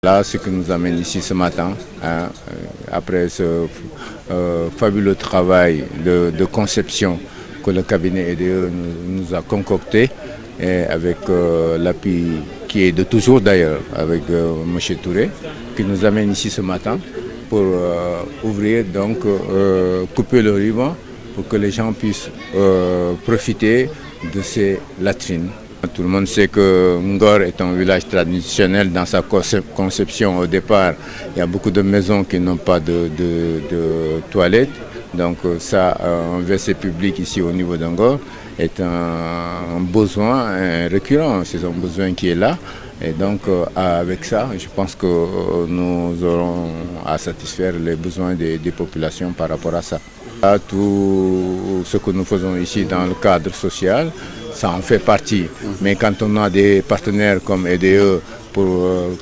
Là, ce qui nous amène ici ce matin, après ce fabuleux travail de conception que le cabinet EDE nous a concocté, et avec l'appui qui est de toujours d'ailleurs, avec M. Touré, qui nous amène ici ce matin pour ouvrir, donc couper le ruban pour que les gens puissent profiter de ces latrines. Tout le monde sait que Ngor est un village traditionnel dans sa conception au départ. Il y a beaucoup de maisons qui n'ont pas de toilettes. Donc ça, un WC public ici au niveau d'Ngor est un besoin récurrent. C'est un besoin qui est là. Et donc avec ça, je pense que nous aurons à satisfaire les besoins des populations par rapport à ça. Tout ce que nous faisons ici dans le cadre social, ça en fait partie. Mais quand on a des partenaires comme EDE pour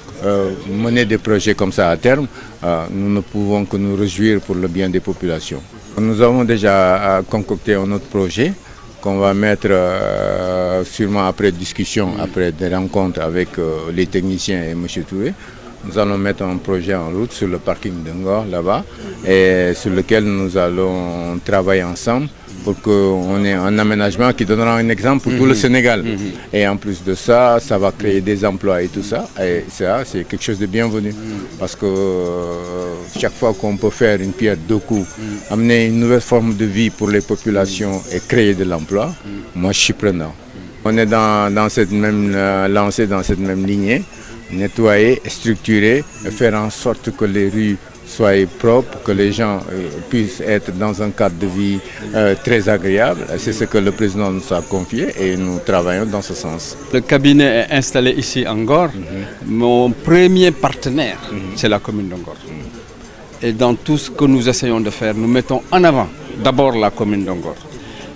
mener des projets comme ça à terme, nous ne pouvons que nous réjouir pour le bien des populations. Nous avons déjà concocté un autre projet qu'on va mettre sûrement après discussion, après des rencontres avec les techniciens et M. Touré. Nous allons mettre un projet en route sur le parking de Ngor, là-bas, et sur lequel nous allons travailler ensemble pour qu'on ait un aménagement qui donnera un exemple pour tout le Sénégal. Et en plus de ça, ça va créer des emplois et tout ça. Et ça, c'est quelque chose de bienvenu. Parce que chaque fois qu'on peut faire une pierre deux coups, amener une nouvelle forme de vie pour les populations et créer de l'emploi, moi je suis prenant. On est dans cette même lancée, dans cette même lignée. Nettoyer, structurer, faire en sorte que les rues soient propres, que les gens puissent être dans un cadre de vie très agréable. C'est ce que le président nous a confié et nous travaillons dans ce sens. Le cabinet est installé ici à Ngor. Mon premier partenaire, c'est la commune de Ngor. Et dans tout ce que nous essayons de faire, nous mettons en avant d'abord la commune de Ngor.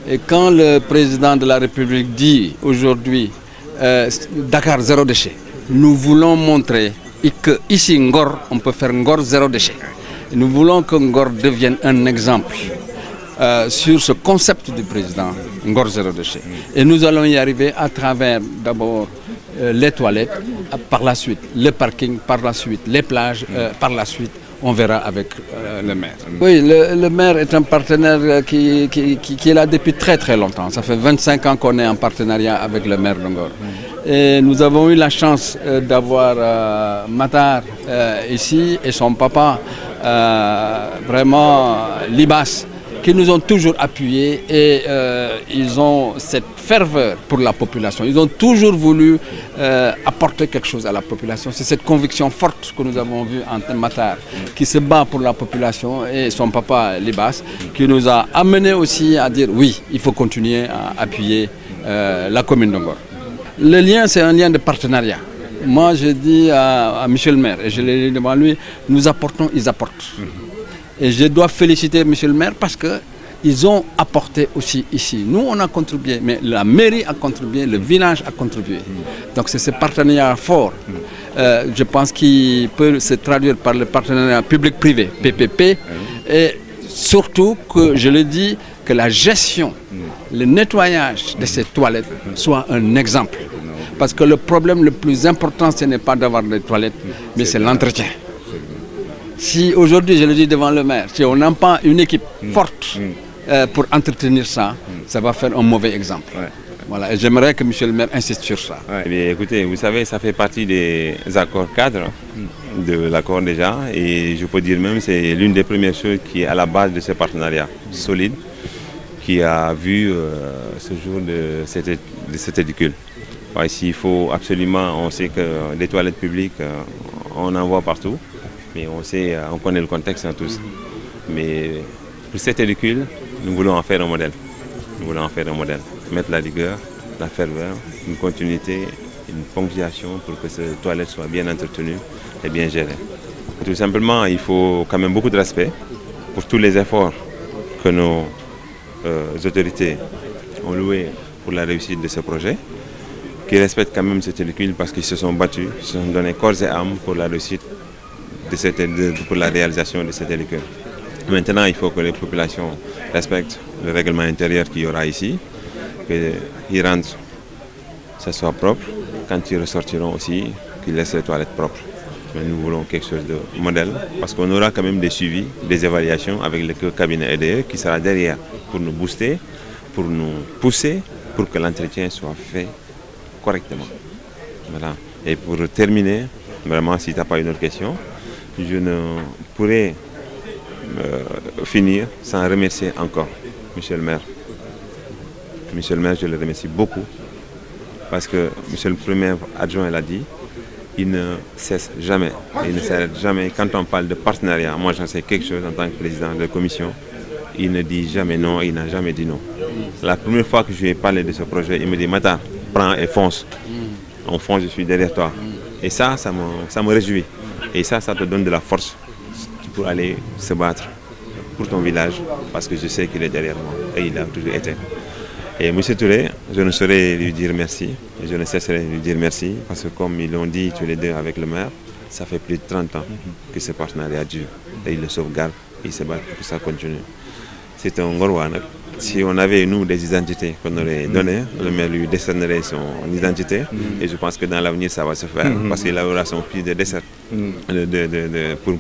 Et quand le président de la République dit aujourd'hui Dakar zéro déchet, nous voulons montrer qu'ici, Ngor, on peut faire Ngor zéro déchet. Nous voulons que Ngor devienne un exemple sur ce concept du président, Ngor zéro déchet. Et nous allons y arriver à travers d'abord les toilettes, par la suite le parking, par la suite les plages, par la suite on verra avec le maire. Oui, le maire est un partenaire qui est là depuis très longtemps. Ça fait 25 ans qu'on est en partenariat avec le maire de Ngor. Et nous avons eu la chance d'avoir Matar ici et son papa, vraiment Libas, qui nous ont toujours appuyés et ils ont cette ferveur pour la population. Ils ont toujours voulu apporter quelque chose à la population. C'est cette conviction forte que nous avons vue en Matar, qui se bat pour la population, et son papa Libas, qui nous a amené aussi à dire oui, il faut continuer à appuyer la commune de Ngor. Le lien, c'est un lien de partenariat. Moi, je dis à monsieur le maire, et je l'ai dit devant lui, nous apportons, ils apportent. Et je dois féliciter M. le maire parce qu'ils ont apporté aussi ici. Nous, on a contribué, mais la mairie a contribué, le village a contribué. Donc c'est ce partenariat fort, je pense, qui peut se traduire par le partenariat public-privé, PPP, et surtout que, je le dis, que la gestion, le nettoyage de ces toilettes soit un exemple. Parce que le problème le plus important, ce n'est pas d'avoir des toilettes, mais c'est l'entretien. Si aujourd'hui, je le dis devant le maire, si on n'a pas une équipe forte pour entretenir ça, ça va faire un mauvais exemple. Voilà, et j'aimerais que M. le maire insiste sur ça. Mais écoutez, vous savez, ça fait partie des accords cadres de l'accord déjà, et je peux dire même que c'est l'une des premières choses qui est à la base de ce partenariat solide, qui a vu ce jour de cet édicule. Ici, il faut absolument, on sait que les toilettes publiques, on en voit partout. Mais on connaît le contexte tous. Mais pour cet édicule, nous voulons en faire un modèle. Nous voulons en faire un modèle. Mettre la rigueur, la ferveur, une continuité, une ponctuation pour que ces toilettes soient bien entretenues et bien gérées. Tout simplement, il faut quand même beaucoup de respect pour tous les efforts que nos autorités ont loués pour la réussite de ce projet, qui respectent quand même cet édicule parce qu'ils se sont battus, ils se sont donnés corps et âme pour la réussite pour la réalisation de cet édicule. Maintenant, il faut que les populations respectent le règlement intérieur qu'il y aura ici, qu'ils rentrent, que ça soit propre. Quand ils ressortiront aussi, qu'ils laissent les toilettes propres. Mais nous voulons quelque chose de modèle parce qu'on aura quand même des suivis, des évaluations avec le cabinet EDE qui sera derrière pour nous booster, pour nous pousser, pour que l'entretien soit fait correctement. Voilà. Et pour terminer, vraiment, si tu n'as pas une autre question, je ne pourrais finir sans remercier encore Monsieur le maire. Monsieur le maire, je le remercie beaucoup parce que Monsieur le premier adjoint l'a dit, il ne cesse jamais, il ne s'arrête jamais. Quand on parle de partenariat, moi j'en sais quelque chose en tant que président de la commission, il ne dit jamais non, il n'a jamais dit non. La première fois que je lui ai parlé de ce projet, il me dit Matar, prends et fonce. On fonce, je suis derrière toi. Et ça me réjouit. Et ça te donne de la force pour aller se battre pour ton village, parce que je sais qu'il est derrière moi et il a toujours été. Et M. Touré, je ne saurais lui dire merci, et je ne cesserai de lui dire merci, parce que comme ils l'ont dit tous les deux avec le maire, ça fait plus de 30 ans que ce partenariat dure. Et il le sauvegarde, il se bat pour que ça continue. C'est un Ngorwa. Si on avait, nous, des identités qu'on aurait données, le maire lui décernerait son identité. Et je pense que dans l'avenir, ça va se faire, parce qu'il aura son prix de dessert pour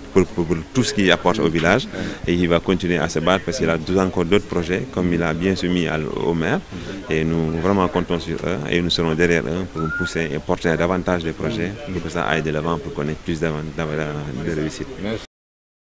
tout ce qu'il apporte au village. Et il va continuer à se battre parce qu'il a encore d'autres projets, comme il a bien soumis au maire. Et nous vraiment comptons sur eux et nous serons derrière eux pour nous pousser et porter davantage de projets pour que ça aille de l'avant, pour qu'on ait plus de réussite.